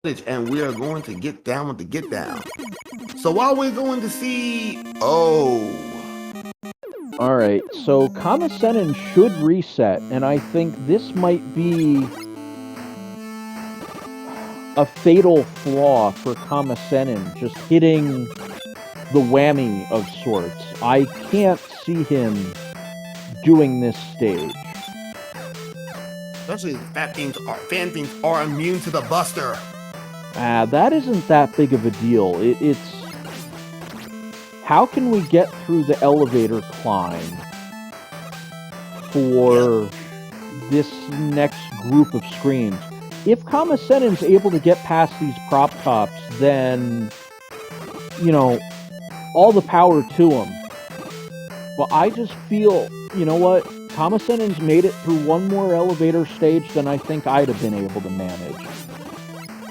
and we are going to get down with the get down. So while we're going to see, all right, so Kammesennin should reset, and I think this might be a fatal flaw for Kammesennin, just hitting the whammy of sorts. I can't see him doing this stage. Especially fan fiends are immune to the buster. That isn't that big of a deal. It's how can we get through the elevator climb for this next group of screens? If Kammesennin's able to get past these prop tops, then, you know, all the power to him. But I just feel, you know what? Kammesennin's made it through one more elevator stage than I think I'd have been able to manage.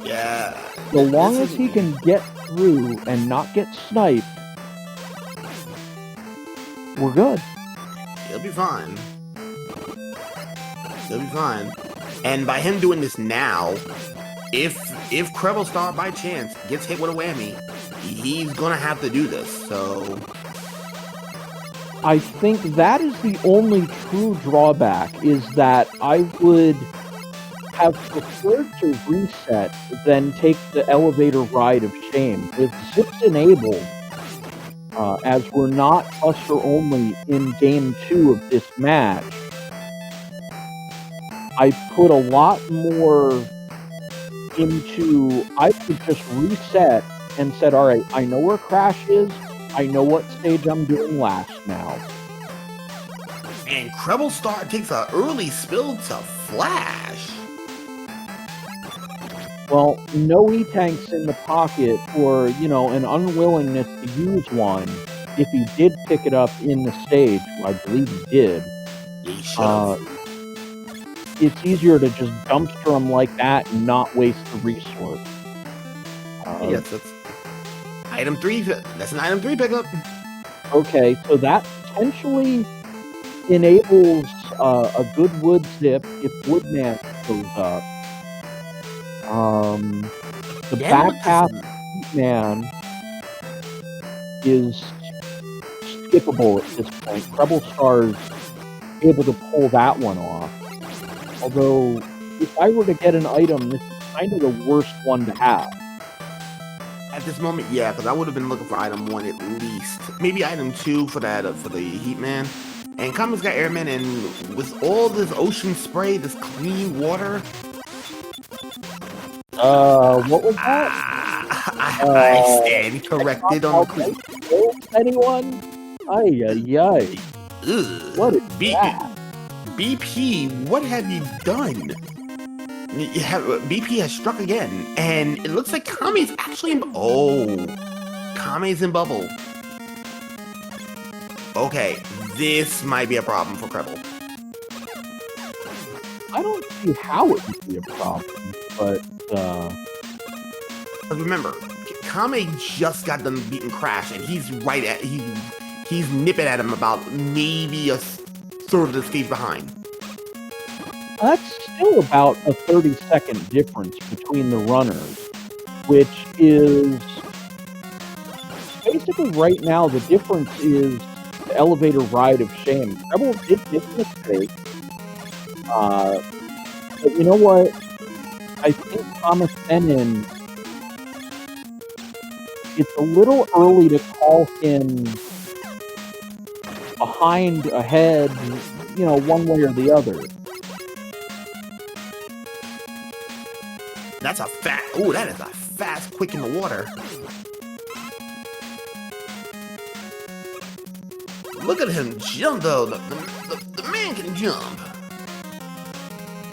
Yeah. So long as he can get through and not get sniped, we're good. He'll be fine. He'll be fine. And by him doing this now, if CrebleStar by chance gets hit with a whammy, he's gonna have to do this. So I think that is the only true drawback, is that I would have preferred to reset than take the elevator ride of shame. With zips enabled, as we're not buster only in game 2 of this match, I put a lot more into, I could just reset and said, all right, I know where Crash is, I know what stage I'm doing last now. And CrebleStar takes an early spill to Flash. Well, no E-tanks in the pocket, or, you know, an unwillingness to use one if he did pick it up in the stage. I believe he did. He should. It's easier to just dumpster him like that and not waste the resource. Yes, that's item 3. That's an item 3 pickup. Okay, so that potentially enables a good wood zip if Woodman goes up. The back half of Heatman is skippable at this point. CrebleStar's able to pull that one off. Although, if I were to get an item, this is kind of the worst one to have. At this moment, yeah, because I would have been looking for item 1 at least. Maybe item 2 for that for the Heatman. And Kamme's got Airman, and with all this ocean spray, this clean water. What was that? I stand corrected on the anyone? Ay. What is that? BP, what have you done? BP has struck again, and it looks like Kame's actually in... Kame's in bubble. Okay, this might be a problem for Kreble. I don't see how it would be a problem, but remember, Kame just got done beating Crash, and he's right at he's nipping at him about maybe a third of the stage behind. That's still about a 30-second difference between the runners, which is basically right now the difference is the elevator ride of shame. Kreble did make a mistake, but you know what? I think Kammesennin, it's a little early to call him behind, ahead, you know, one way or the other. That's a that is a fast quick in the water. Look at him jump though. The man can jump.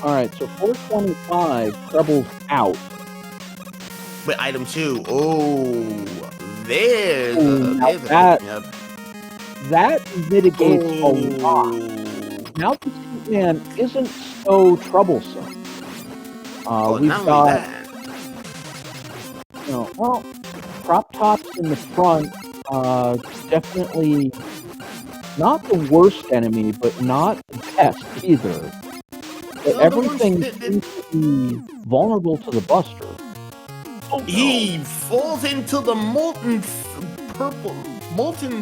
Alright, so 425, Kreble's out. But item 2, there's that mitigates a lot. Now the Heatman isn't so troublesome. We've got, you know, well, prop tops in the front, definitely not the worst enemy, but not the best either. But everything seems to be vulnerable to the buster. Oh, no. He falls into the molten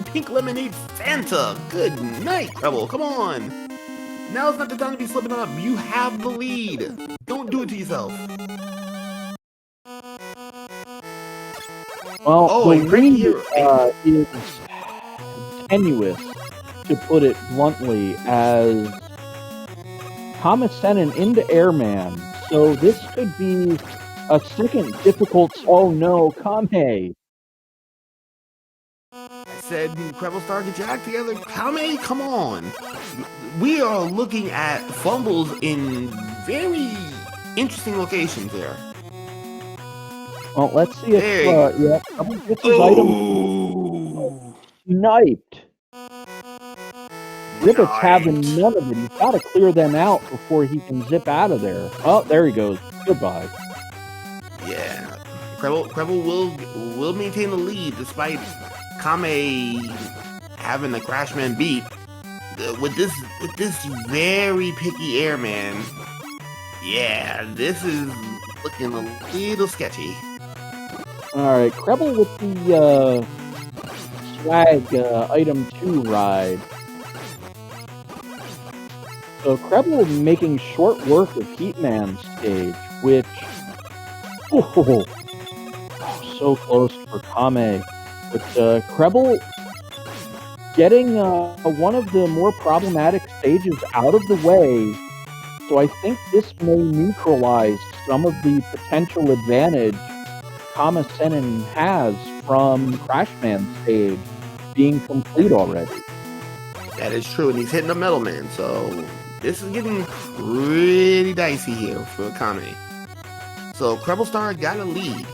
pink lemonade Fanta. Good night, Treble. Come on. Now's not the time to be slipping up. You have the lead. Don't do it to yourself. Well, Oh, the and Craig lead here. is tenuous, to put it bluntly, as Kammesennin into Airman. So this could be a second difficult. Oh no, Kame! I said, CrebleStar, get your act together. Kame, come on. We are looking at fumbles in very interesting locations here. Well, let's see if yeah, Treble gets his item sniped. Ribbit's having none of it. He's got to clear them out before he can zip out of there. Oh, there he goes. Goodbye. Yeah, Creble will maintain the lead despite Kame having the Crashman beat. With this very picky airman, yeah, this is looking a little sketchy. All right, Creble with the swag item 2 ride. So Creble making short work of Heatman stage, which so close for Kame. But Creble getting one of the more problematic stages out of the way, so I think this may neutralize some of the potential advantage Kammesennin has from Crashman stage being complete already. That is true, and he's hitting the Metal Man, so this is getting pretty dicey here for Kame. So CrebleStar got a lead.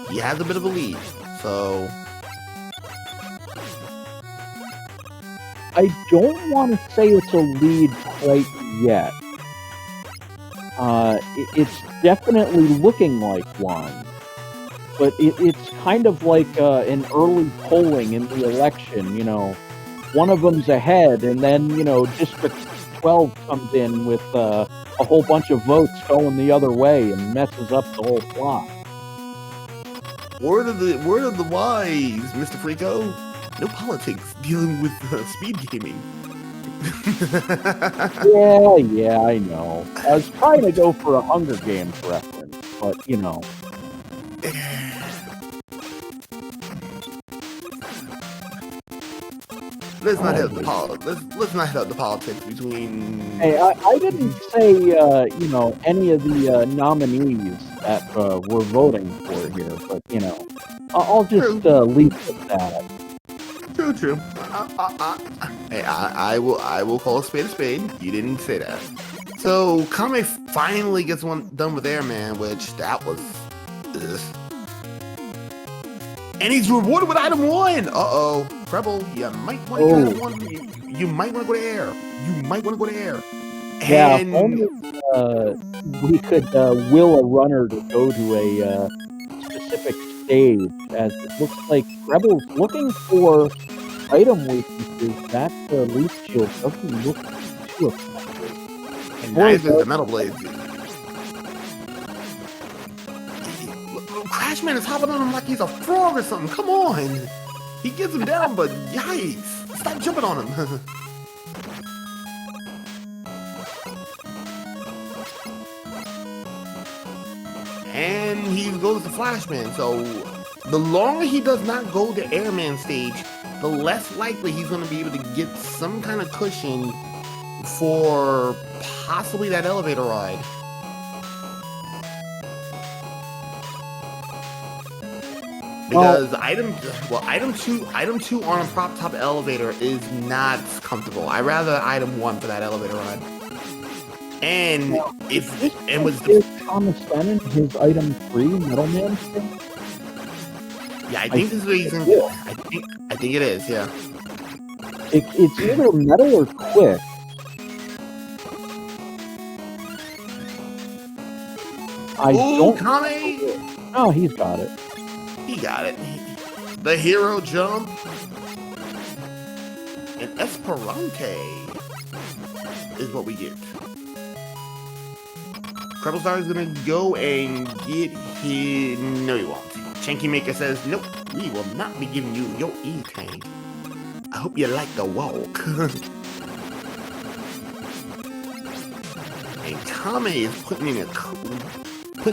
He has a bit of a lead, so I don't want to say it's a lead quite yet. It's definitely looking like one, but it's kind of like an early polling in the election. You know, one of them's ahead, and then District 12 comes in with a whole bunch of votes going the other way and messes up the whole plot. Word of the wise, Mr. Freako. No politics dealing with speed gaming. Yeah, I know. I was trying to go for a Hunger Games reference, but Let's not hit the let's not hit the politics between. Hey, I didn't say any of the nominees that we're voting for here, but I'll just leave it at that. True. Hey, I will call a spade. You didn't say that. So Kame finally gets one done with Airman, which that was. And he's rewarded with item 1. Treble, you might want to get item 1. You might want to go to air. Yeah, And if only we could will a runner to go to a specific stage, as it looks like Rebel's looking for item weaknesses. That leaf shield doesn't look too effective. And neither the Metal Blades. Crashman is hopping on him like he's a frog or something. Come on. He gets him down, but yikes. Stop jumping on him. And he goes to Flashman. So the longer he does not go to Airman stage, the less likely he's going to be able to get some kind of cushion for possibly that elevator ride. Because item 2 on a prop top elevator is not comfortable. I rather item 1 for that elevator ride. And with Kammesennin his item 3 Metal Man thing? Yeah, I think this is what he's gonna do. I think it is, yeah. It's either metal or quick. Kame! Oh, he's got it. He got it. The hero jump. And Esperante is what we get. CrebleStar is gonna go and get his. No, he won't. Shanky Maker says, nope, we will not be giving you your E-Tank. I hope you like the walk. And Kame is putting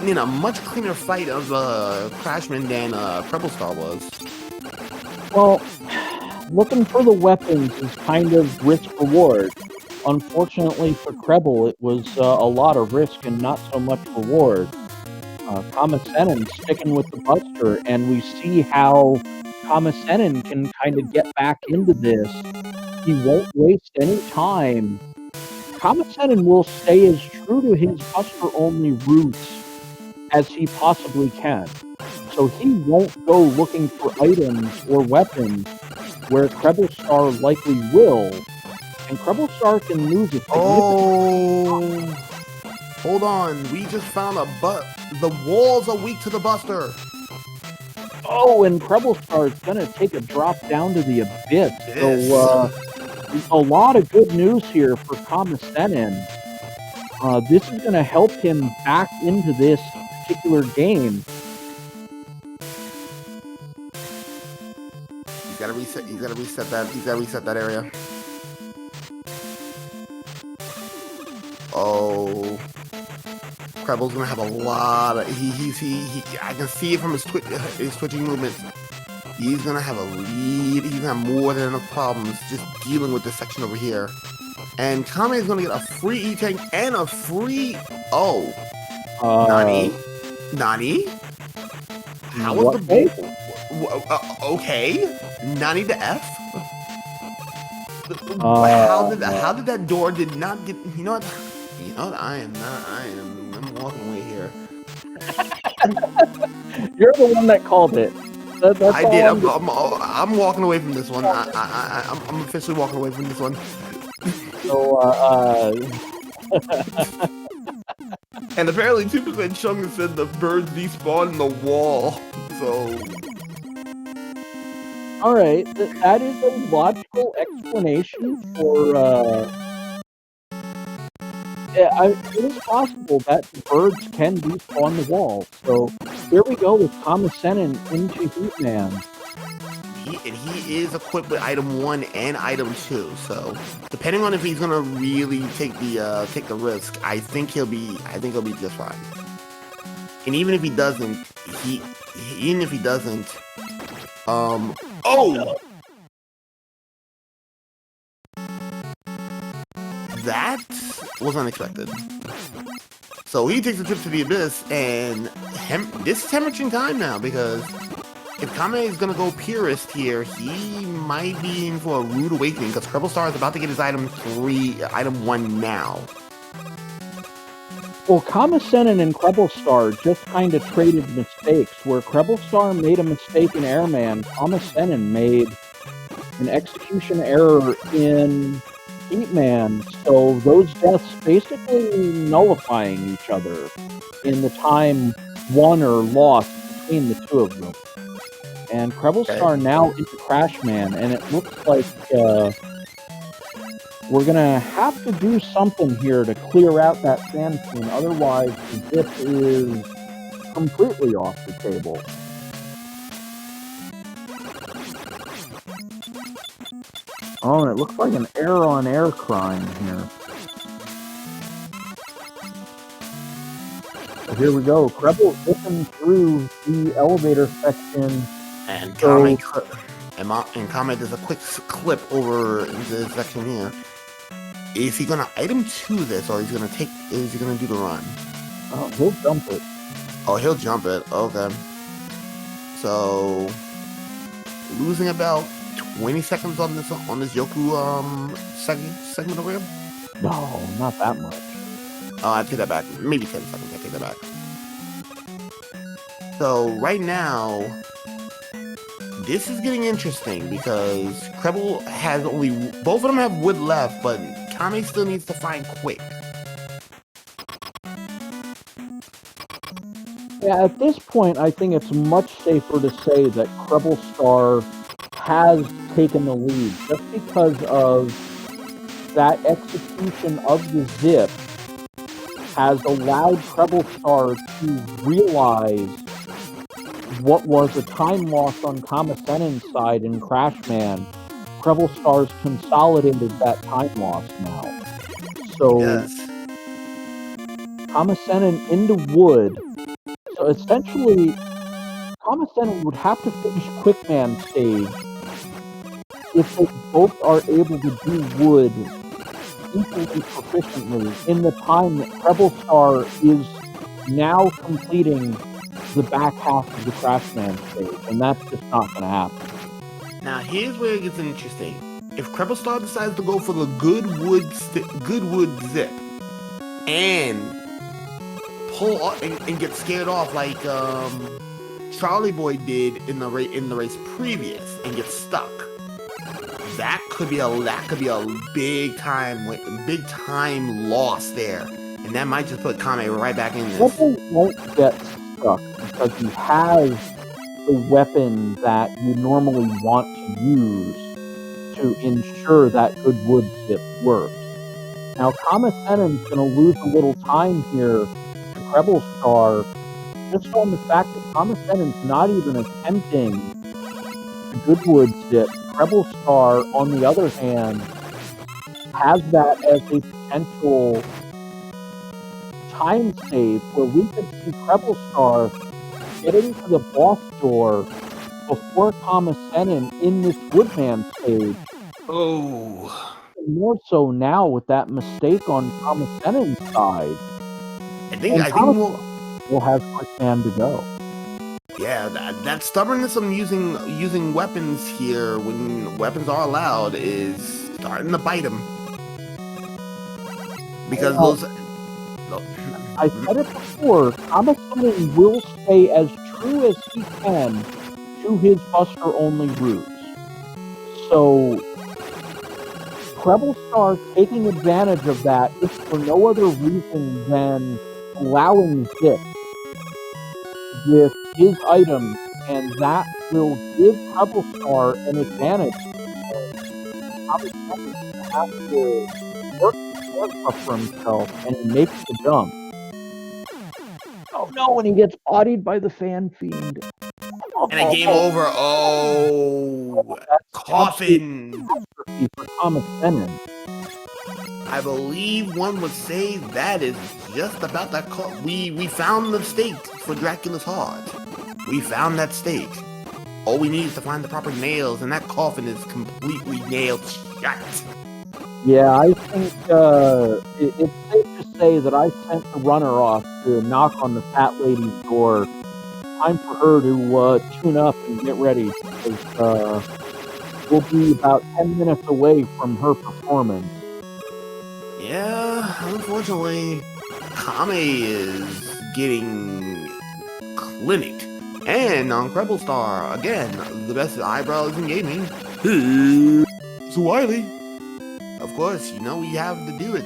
in a much cleaner fight of Crashman than CrebleStar was. Well, looking for the weapons is kind of risk-reward. Unfortunately for Kreble, it was a lot of risk and not so much reward. Kammesennin sticking with the Buster, and we see how Kammesennin can kind of get back into this. He won't waste any time. Kammesennin will stay as true to his Buster-only roots as he possibly can. So he won't go looking for items or weapons where CrebleStar likely will, and CrebleStar can lose a significant... Oh, hold on. We just found the walls are weak to the Buster. Oh, and CrebleStar is going to take a drop down to the abyss. So, a lot of good news here for Kammesennin. This is going to help him back into this particular game. He's got to reset. He's got to reset that. He's got to reset that area. Oh, Kreble's gonna have a lot of. I can see it from his twitching movements. He's gonna have a lead. He's gonna have more than enough problems just dealing with this section over here. And Kame is gonna get a free E-Tank and a free. Oh, Nani? How was the okay? Nani the F? How did that door did not get? You know what? I'm walking away here. You're the one that called it. I did. I'm walking away from this one. I'm officially walking away from this one. So, And apparently 2% Chung said the birds despawn in the wall. So. Alright, that is a logical explanation for, it is possible that the birds can despawn the wall. So, here we go with Kammesennin into Heatman. He is equipped with item 1 and item 2, so depending on if he's gonna really take the risk, I think he'll be just fine. And even if he doesn't, oh, that was unexpected. So he takes a trip to the abyss, and this is hemorrhaging time now, because if Kame is gonna go purist here, he might be in for a rude awakening, because CrebleStar is about to get his item 1 now. Well, Kammesennin and CrebleStar just kind of traded mistakes, where CrebleStar made a mistake in Airman, Kammesennin made an execution error in Heatman, so those deaths basically nullifying each other in the time won or lost between the two of them. And CrebleStar now into Crashman, and it looks like we're gonna have to do something here to clear out that sand scene, otherwise this is completely off the table. Oh, and it looks like an error-on-air crime here. So here we go. Kreble looking through the elevator section. And Kame does a quick clip over into this section here. Is he gonna item 2 this, or is he gonna do the run? Oh, he'll jump it. Oh, he'll jump it. Okay. So losing about 20 seconds on this Yoku segment over here. No, not that much. Oh, I take that back. Maybe 10 seconds. I take that back. So right now, this is getting interesting because Kreble has both of them have wood left, but Kame still needs to find quick. Yeah, at this point, I think it's much safer to say that CrebleStar has taken the lead, just because of that execution of the zip has allowed CrebleStar to realize what was a time loss on Kammesennin's side in Crashman, CrebleStar's consolidated that time loss now. So Yes. Kammesennin into wood. So essentially, Kammesennin would have to finish Quickman stage if they both are able to do wood equally proficiently in the time that CrebleStar is now completing the back half of the Crashman stage, and that's just not going to happen. Now here's where it gets interesting. If CrebleStar decides to go for the good wood zip and pull off and get scared off like Charlie Boy did in the race previous and get stuck, that could be a big time loss there, and that might just put Kame right back in this. Treble won't get stuck because he has the weapon that you normally want to use to ensure that good wood zip works. Now, Kammesennin's going to lose a little time here to CrebleStar just on the fact that Kammesennin's not even attempting the good wood zip. CrebleStar, on the other hand, has that as a potential time save where we could see CrebleStar getting to the boss door before Kammesennin in this Woodman stage. Oh. More so now with that mistake on Kammesennin's side. I think we'll have Quickman to go. Yeah, that stubbornness of using weapons here when weapons are allowed is starting to bite him. Because I said it before, Kammesennin will stay as true as he can to his Buster-only routes. So, CrebleStar taking advantage of that if for no other reason than allowing Zip with his items, and that will give CrebleStar an advantage. Kammesennin has to work for himself, and he makes the jump. Oh no, and he gets bodied by the Fan Fiend. And a game over. Oh, coffin. For Kammesennin. I believe one would say that is just about that. We found the stake for Dracula's heart. We found that stake. All we need is to find the proper nails, and that coffin is completely nailed shut. Yeah, I think it's safe to say that I sent the runner off to knock on the fat lady's door. Time for her to tune up and get ready, because we'll be about 10 minutes away from her performance. Yeah, unfortunately, Kame is getting clinicked. And on CrebleStar, again, the best eyebrows in gaming. So Wiley. Of course, you know we have to do it.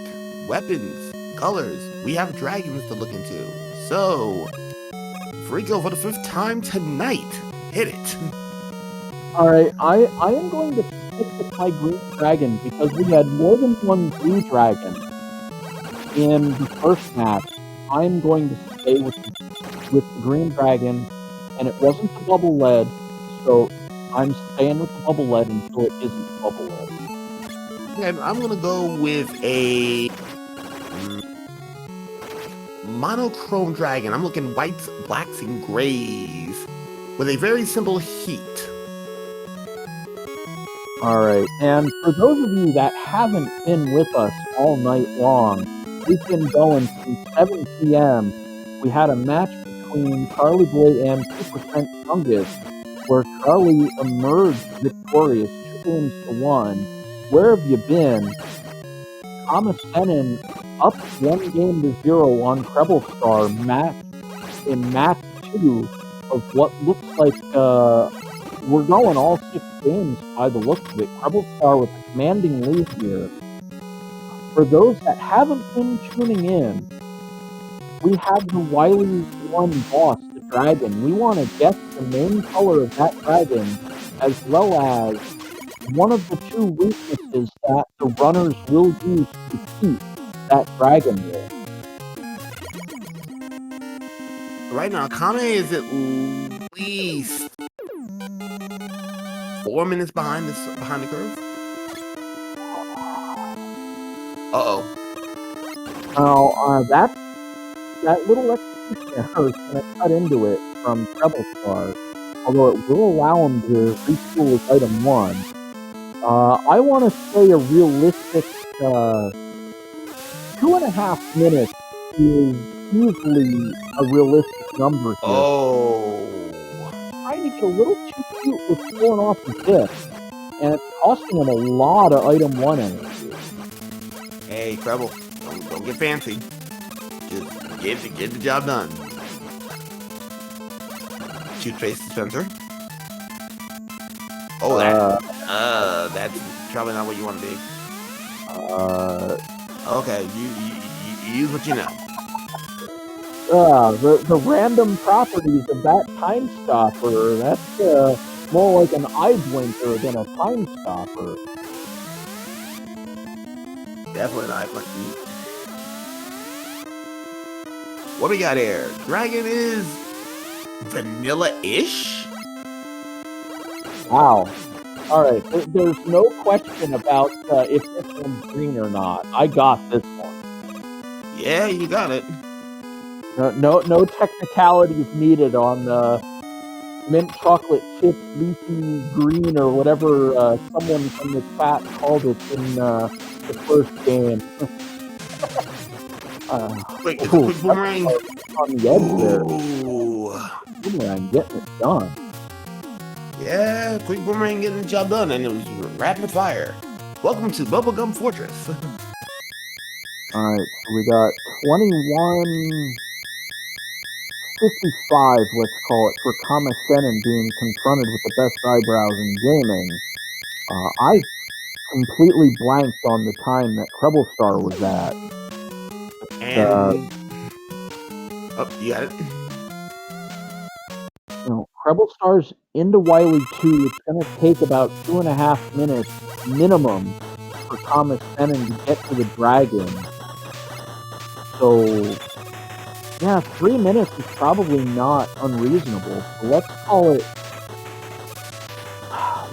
Weapons, colors, we have dragons to look into. So, Frico for the 5th time tonight. Hit it. Alright, I am going to stick with my green dragon because we had more than one blue dragon in the first match. I'm going to stay with the green dragon, and it wasn't the bubble lead, so I'm staying with the bubble lead until it isn't bubble lead. And I'm gonna go with a monochrome dragon. I'm looking whites, blacks, and grays with a very simple heat. Alright, and for those of you that haven't been with us all night long, we've been going since 7 p.m. We had a match between Charlie Boy and 2% Chungus, where Charlie emerged victorious 2-1. Where have you been? Kammesennin up 1-0 on CrebleStar in match 2 of what looks like we're going all 6 games by the looks of it. CrebleStar with a commanding lead here. For those that haven't been tuning in, we have the Wily 1 boss, the dragon. We want to guess the main color of that dragon, as well as one of the 2 weaknesses that the runners will use to defeat that dragon with. Right now, Kame is least 4 minutes behind the curve. Uh-oh. Now, that little execution error is going to cut into it from CrebleStar, although it will allow him to retool his item 1. I want to say a realistic 2.5 minutes is usually a realistic number here. Oh. Trying to get a little too cute with pulling off the dip, and it's costing him a lot of item 1 energy. Hey, Creble, don't get fancy. Just get the job done. Shoot face dispenser. Oh, that's probably not what you want to be. Okay, you use what you know. The random properties of that time stopper, that's more like an eye blinker than a time stopper. Definitely an eye blinker. What we got here? Dragon is vanilla-ish? Wow. Alright, there's no question about if this one's green or not. I got this one. Yeah, you got it. No technicalities needed on mint chocolate chip leafy green or whatever someone from the chat called it in the first game. Wait, it's a quick boomerang? On the edge there. Ooh. Boomerang getting it done. Yeah, quick boomerang getting the job done, and it was rapid fire. Welcome to Bubblegum Fortress. Alright, so we got 21:55, let's call it, for Kammesennin being confronted with the best eyebrows in gaming. I completely blanked on the time that CrebleStar was at. And oh, you got it. CrebleStar's into Wily 2. It's going to take about 2.5 minutes minimum for Kammesennin to get to the dragon. So, yeah, 3 minutes is probably not unreasonable. So let's call it.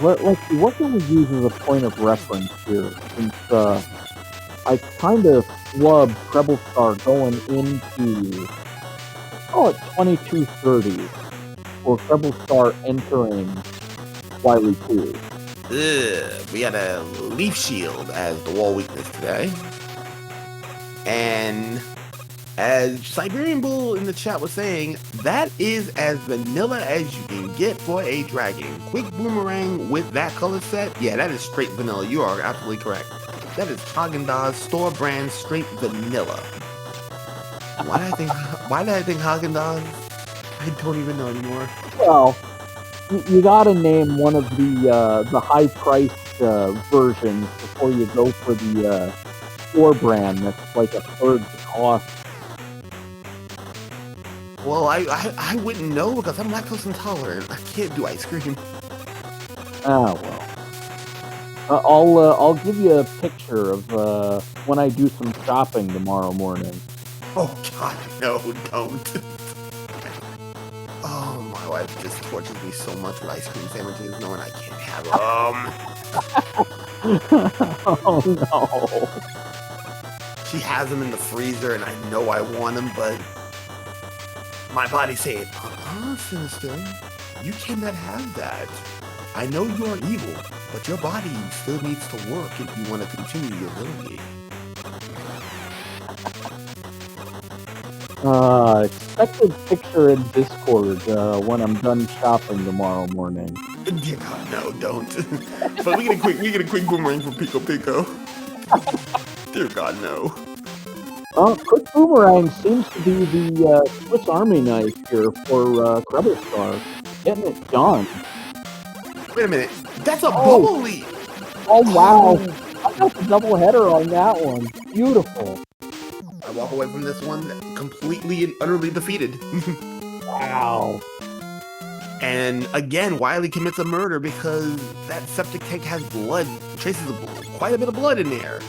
Let's see, what can we use as a point of reference here? Since I kind of flubbed CrebleStar going into, call it 22:30, or CrebleStar entering Wily 2. We got a leaf shield as the wall weakness today. And as Siberian Bull in the chat was saying, that is as vanilla as you can get for a dragon. Quick boomerang with that color set, yeah, that is straight vanilla. You are absolutely correct. That is Haagen-Dazs store brand straight vanilla. Why did I think Haagen-Dazs? I don't even know anymore. Well, you gotta name one of the high-priced versions before you go for the store brand that's like a third the cost. Well, I wouldn't know because I'm lactose intolerant. I can't do ice cream. Oh well. I'll give you a picture of when I do some shopping tomorrow morning. Oh God, no, don't. Oh, my wife just tortures me so much with ice cream sandwiches, knowing I can't have them. Oh no. She has them in the freezer, and I know I want them, but my body's saying, Sinister, you cannot have that. I know you are evil, but your body still needs to work if you want to continue your lineage. Expected picture in Discord when I'm done shopping tomorrow morning. Dear God, no, don't. But we get a quick boomerang from Pico Pico. Dear God, no. Quick boomerang seems to be the Swiss Army knife here for CrebleStar. Getting it done. Wait a minute, that's a bubble leaf! Oh wow, I got the double header on that one. Beautiful. I walk away from this one completely and utterly defeated. Wow. And again, Wily commits a murder because that septic tank has blood, traces of quite a bit of blood in there.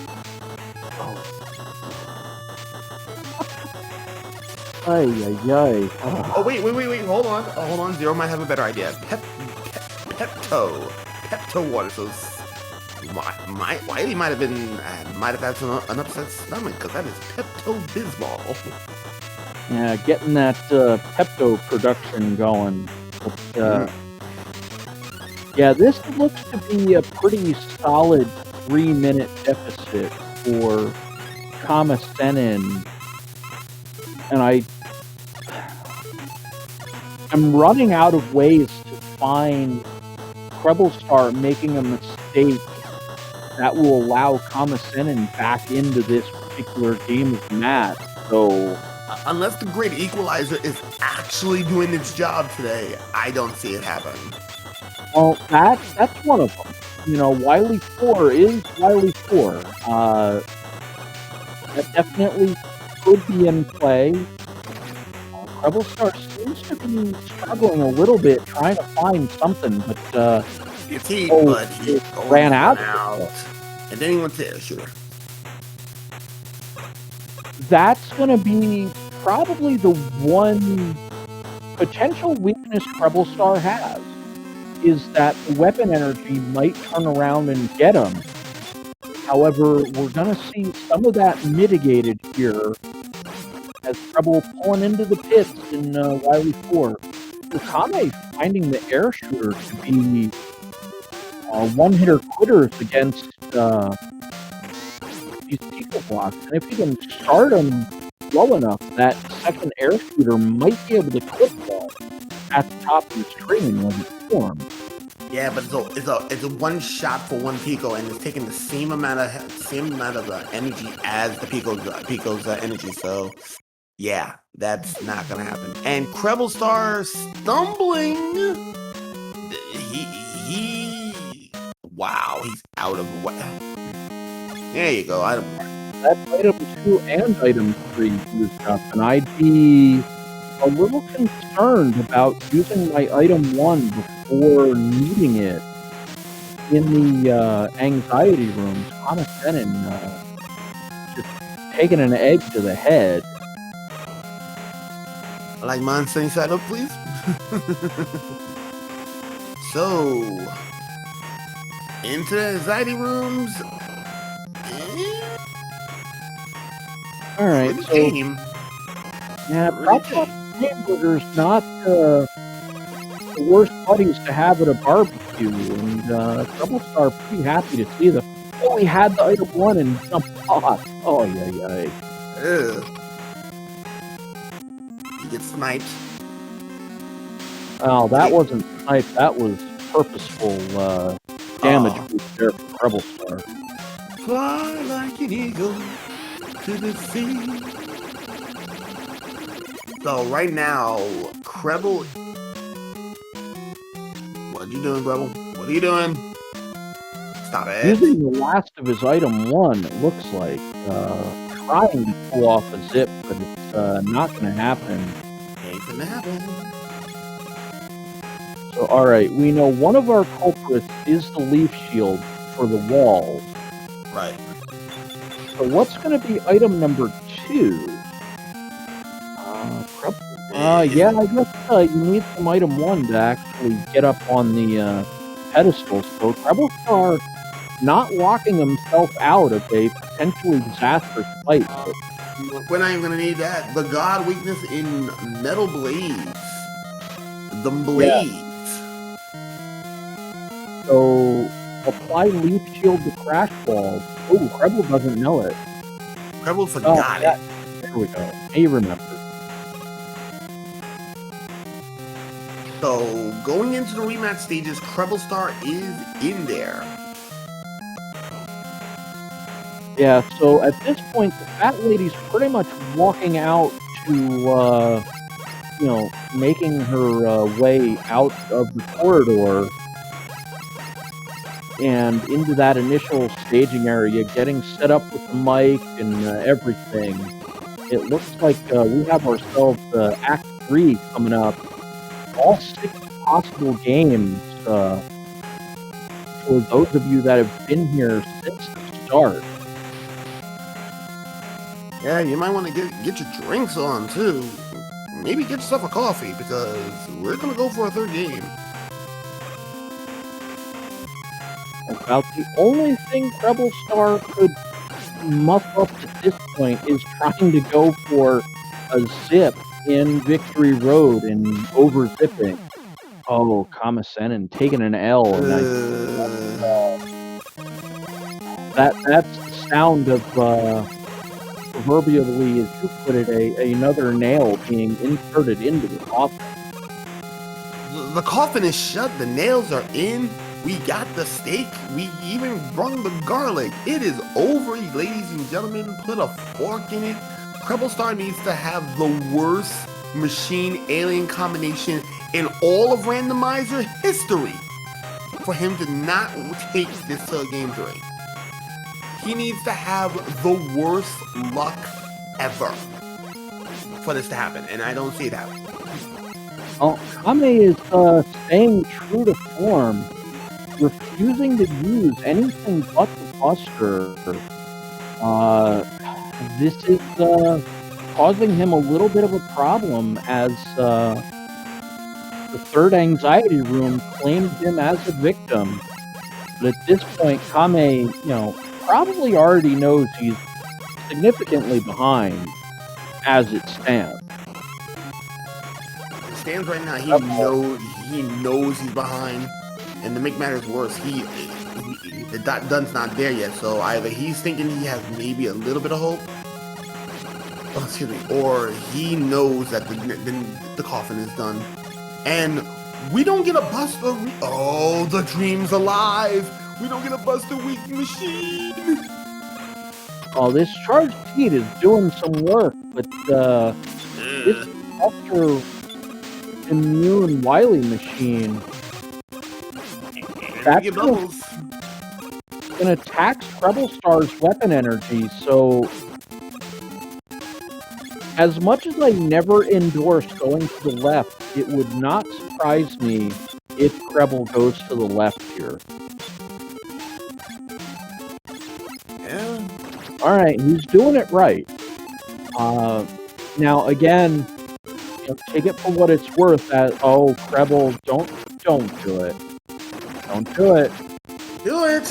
Ay, ay, ay. Oh, wait, hold on. Zero might have a better idea. Pepto water. So Wiley might have had an upset stomach because that is Pepto-Bismol. Yeah, getting that Pepto production going. But, yeah, this looks to be a pretty solid 3-minute deficit for Kammesennin. And I'm running out of ways to find CrebleStar making a mistake that will allow Kammesennin back into this particular game of math. So, unless the great equalizer is actually doing its job today, I don't see it happening. well, that's one of them. You know, Wily 4 is Wily 4. That definitely could be in play. CrebleStar seems to be struggling a little bit trying to find something, but He ran out. And then he went to shooter. That's going to be probably the one potential weakness CrebleStar has, is that the weapon energy might turn around and get him. However, we're going to see some of that mitigated here as Treble pulling into the pits in Wily 4. Kame finding the air shooter to be one-hitter quitters against these Pico blocks. And if you can start them low enough, that second air shooter might be able to clip them at the top of the screen when it forms. Yeah, but it's a one shot for one Pico, and it's taking the same amount of energy as the Pico's energy. So, yeah, that's not gonna happen. And CrebleStar stumbling. Wow, he's out of the way. There you go. That's item 2 and item 3 used up, and I'd be a little concerned about using my item 1 before needing it in the anxiety rooms. Kammesennin just taking an egg to the head. I like mine sunny side up, please. So, into the anxiety rooms. All right, so yeah, Prop Hamburger's not the worst buddies to have at a barbecue, and CrebleStar pretty happy to see them. Oh, he had the item 1 and jumped off. Oh, yeah. He gets sniped. Oh, that wasn't sniped. That was purposeful damage there for CrebleStar. Fly like an eagle to the sea. So right now, Kreble. What you doing, Kreble? What are you doing? Stop it. Using the last of his item 1, it looks like. Trying to pull off a zip, but it's not going to happen. Ain't gonna happen. So, alright, we know one of our culprits is the leaf shield for the walls. Right. So what's going to be item number 2? Yeah, I guess you need some item 1 to actually get up on the pedestal. So CrebleStar not locking himself out of a potentially disastrous fight. We're not even going to need that. The god weakness in metal blades. The blades. Yeah. So apply leaf shield to crash balls. Oh, Kreble doesn't know it. Kreble forgot it. There we go. He remembered. So, going into the rematch stages, CrebleStar is in there. Yeah, so at this point, the fat lady's pretty much walking out to, making her way out of the corridor and into that initial staging area, getting set up with the mic and everything. It looks like we have ourselves Act 3 coming up. All 6 possible games for those of you that have been here since the start. Yeah, you might want to get your drinks on too. maybe get yourself a coffee, because we're gonna go for a third game. About the only thing CrebleStar could muff up at this point is trying to go for a zip in Victory Road and over-zipping. Oh, Kammesennin taking an L, and that's the sound of proverbially, as you put it, another nail being inserted into the coffin. The coffin is shut. The nails are in. We got the steak. We even brung the garlic. It is over, ladies and gentlemen. Put a fork in it. CrebleStar needs to have the worst machine-alien combination in all of Randomizer history for him to not take this to Game 3. He needs to have the worst luck ever for this to happen, and I don't see it happening. Oh, Kame is staying true to form, refusing to use anything but the Buster. This is causing him a little bit of a problem, as the third anxiety room claimed him as a victim. But at this point, Kame, probably already knows he's significantly behind as it stands. It stands right now, he knows he's behind, and to make matters worse, the dun's not there yet, so either he's thinking he has maybe a little bit of hope, or he knows that the coffin is done, and we don't get a Buster. Oh, the dream's alive. We don't get a Buster weak machine. Oh, this charged heat is doing some work, but this Buster immune Wily machine, that's gonna tax CrebleStar's weapon energy. So, as much as I never endorse going to the left, it would not surprise me if Kreble goes to the left here. Yeah. Alright, he's doing it right. Now, again, take it for what it's worth. Kreble, don't do it. Don't do it. Do it.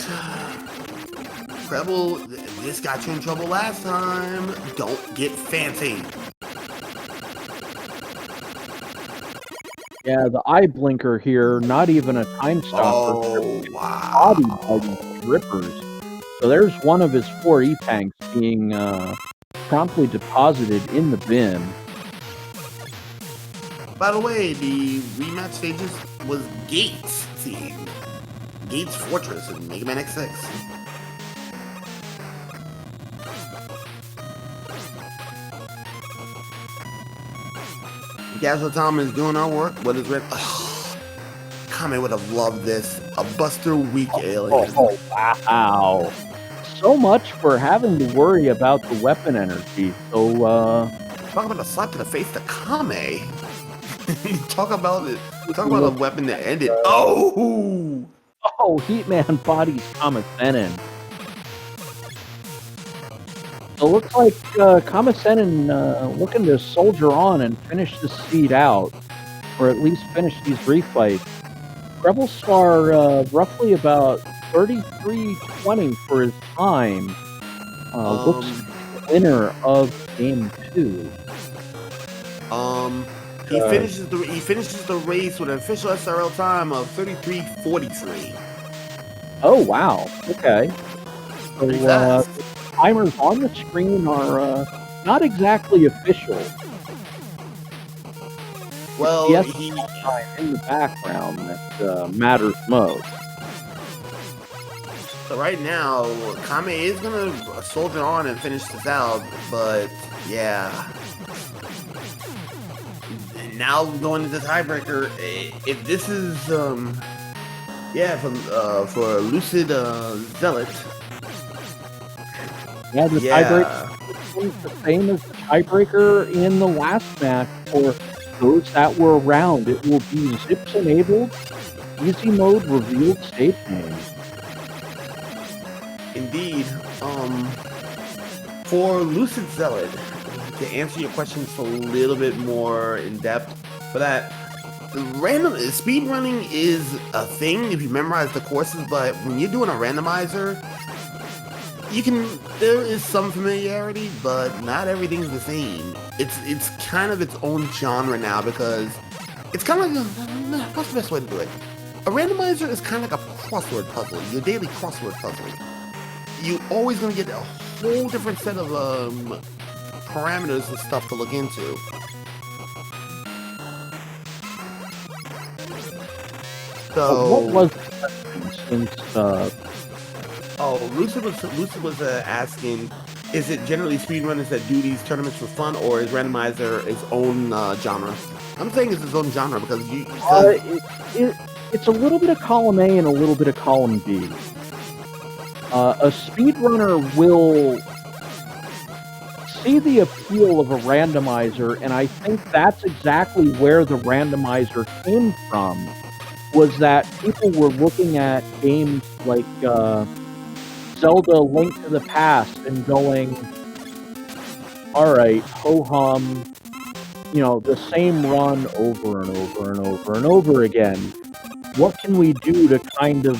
Kreble, this got you in trouble last time. Don't get fancy. Yeah, the eye blinker here, not even a time stopper. Oh, wow. Body rippers. So there's one of his 4 E-tanks being promptly deposited in the bin. By the way, the rematch stages was Gates theme. Gates Fortress in Mega Man X6. Casual Tom is doing our work. What is red? Kame would have loved this. A Buster weak alien. Oh, wow. So much for having to worry about the weapon energy. So, talk about a slap to the face to Kame. Talk about it. Talk about a weapon that ended. Oh, Heatman bodies Kammesennin. So it looks like Kammesennin looking to soldier on and finish the seed out, or at least finish these refights. CrebleStar roughly about 33-20 for his time. Looks like the winner of Game 2. He finishes the race with an official SRL time of 33:43. Oh wow! Okay. So the timers on the screen are not exactly official. Well, yes, in the background that matters most. So right now, Kame is gonna soldier on and finish this out, but yeah. Now going into the tiebreaker, if this is for Lucid Zealot. Yeah, the tiebreaker is the same as the tiebreaker in the last match for those that were around. It will be zips enabled, easy mode revealed state name. Indeed. For Lucid Zealot, to answer your question just a little bit more in depth for that, speedrunning is a thing if you memorize the courses, but when you're doing a randomizer, there is some familiarity, but not everything's the same. It's kind of its own genre now because it's kind of like what's the best way to do it? A randomizer is kind of like a crossword puzzle, your daily crossword puzzle. You're always gonna get a whole different set of parameters and stuff to look into. So what was the since Lucid was asking, is it generally speedrunners that do these tournaments for fun, or is Randomizer its own genre? I'm saying it's its own genre because it's a little bit of column A and a little bit of column B. A speedrunner will see the appeal of a randomizer, and I think that's exactly where the randomizer came from, was that people were looking at games like Zelda Link to the Past and going, alright, ho-hum, the same run over and over and over and over again. What can we do to kind of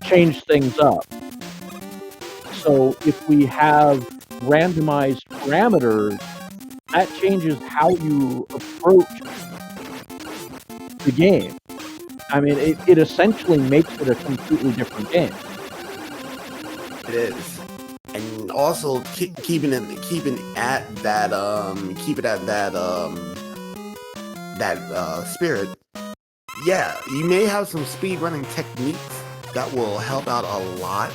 change things up? So if we have randomized parameters, that changes how you approach the game. I mean, it essentially makes it a completely different game. It is, and also keep it at that spirit. Yeah, you may have some speedrunning techniques that will help out a lot,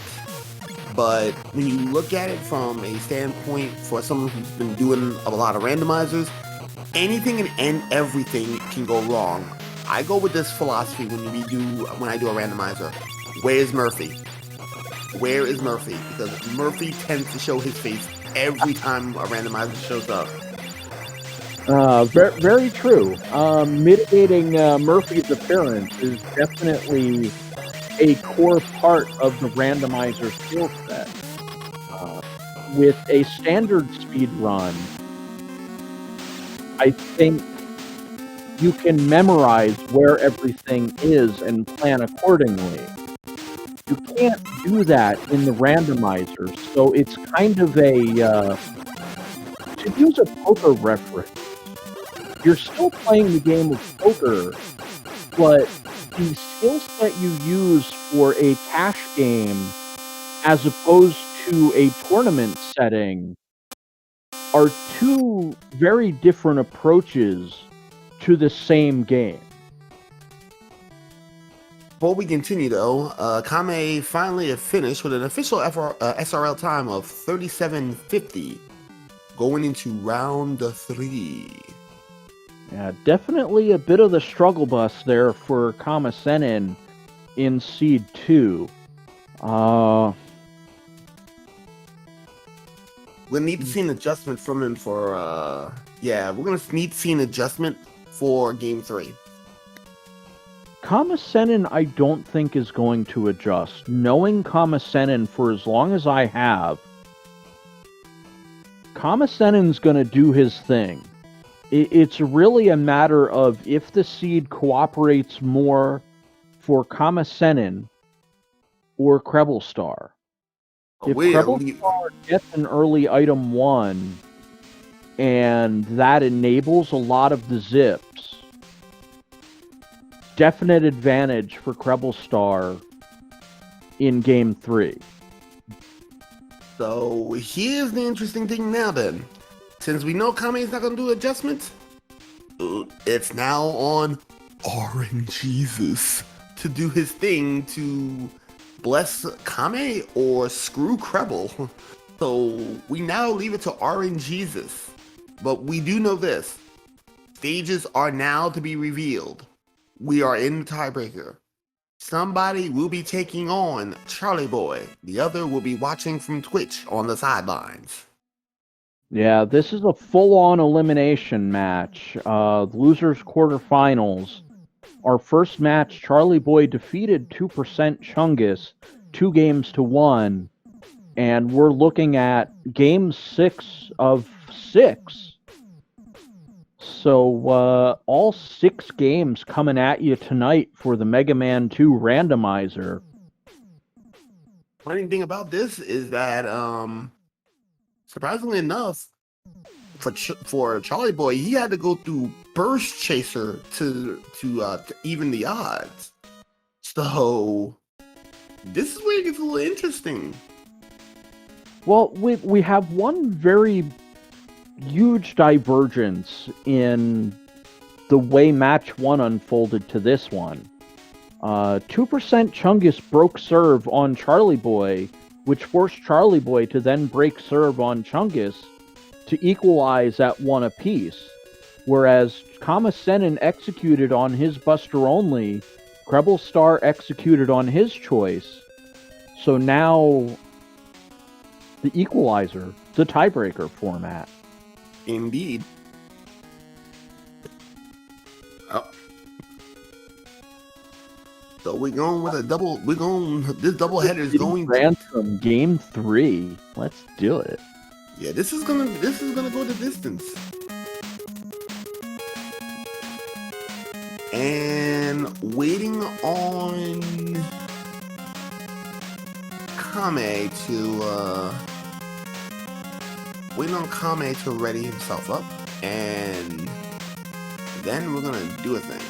but when you look at it from a standpoint for someone who's been doing a lot of randomizers, anything and everything can go wrong. I go with this philosophy when I do a randomizer. Where's Murphy? Where is Murphy? Because Murphy tends to show his face every time a randomizer shows up. Very, very true. Mitigating Murphy's appearance is definitely a core part of the randomizer skill set. With a standard speed run, I think you can memorize where everything is and plan accordingly. You can't do that in the randomizer, so it's kind of to use a poker reference, you're still playing the game of poker, but the skill set you use for a cash game as opposed to a tournament setting are two very different approaches to the same game. Before we continue, though, Kame finally finished with an official SRL time of 37:50, going into round 3. Yeah, definitely a bit of the struggle bus there for Kammesennin in Seed 2. We'll need to see an adjustment from him for, we're going to need to see an adjustment for Game 3. Kammesennin, I don't think, is going to adjust. Knowing Kammesennin for as long as I have, Kammesennin's going to do his thing. It's really a matter of if the seed cooperates more for Kammesennin or CrebleStar. If CrebleStar gets an early item 1 and that enables a lot of the zips, definite advantage for CrebleStar in Game 3. So here's the interesting thing now then. Since we know Kame's not going to do adjustments, it's now on RNGesus to do his thing to bless Kame or screw Kreble. So we now leave it to RNGesus. But we do know this. Stages are now to be revealed. We are in the tiebreaker. Somebody will be taking on Charlie Boy. The other will be watching from Twitch on the sidelines. Yeah, this is a full-on elimination match. Losers quarterfinals. Our first match, Charlie Boy defeated 2% Chungus 2-1, and we're looking at game 6 of 6. So all 6 games coming at you tonight for the Mega Man 2 Randomizer. Funny thing about this is that, surprisingly enough, for Charlie Boy, he had to go through Burst Chaser to even the odds. So this is where it gets a little interesting. Well, we have one very huge divergence in the way match 1 unfolded to this one. 2% Chungus broke serve on Charlie Boy, which forced Charlie Boy to then break serve on Chungus to equalize at 1 apiece. Whereas Kammesennin executed on his Buster Only, CrebleStar executed on his choice. So now the equalizer, the tiebreaker format. Indeed. Oh. So we're going with a double. This double header is going Ransom game 3. Let's do it. Yeah, this is gonna go the distance. And waiting on Kame to ready himself up, and then we're gonna do a thing.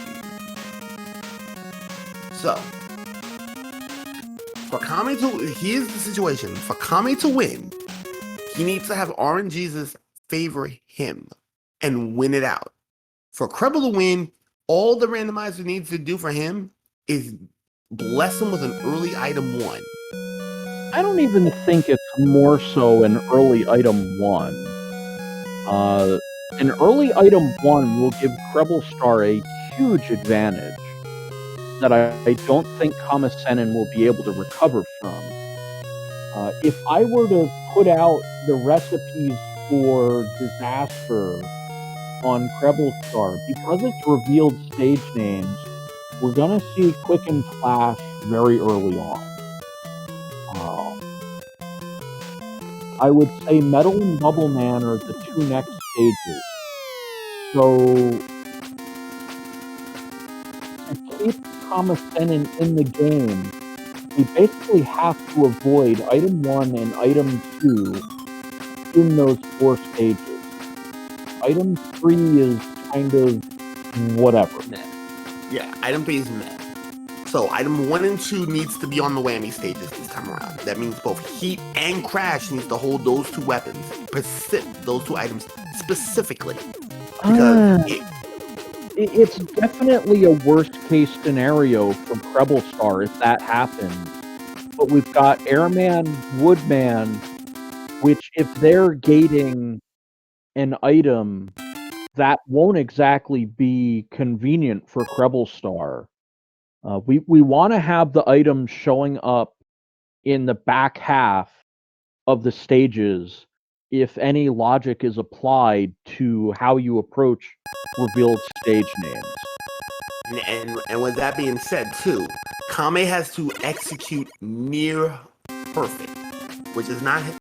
So for Kame here's the situation. For Kame to win, he needs to have RNGesus favor him and win it out. For Kreble to win, all the randomizer needs to do for him is bless him with an early item 1. I don't even think it's more so an early item 1. An early item 1 will give CrebleStar a huge advantage that I don't think Kammesennin will be able to recover from. If I were to put out the recipes for disaster on CrebleStar, because it's revealed stage names, we're going to see Quicken Clash very early on. I would say Metal and Bubble Man are the 2 next stages. So to keep Kammesennin in the game, we basically have to avoid item 1 and item 2 in those 4 stages. Item 3 is kind of whatever. Yeah, item 3 is meh. So item 1 and 2 needs to be on the whammy stages this time around. That means both Heat and Crash needs to hold those 2 weapons, those 2 items specifically. Because it's definitely a worst case scenario for CrebleStar if that happens. But we've got Airman, Woodman, which if they're gating an item, that won't exactly be convenient for CrebleStar. We want to have the items showing up in the back half of the stages if any logic is applied to how you approach revealed stage names. And with that being said, too, Kame has to execute near perfect, which is not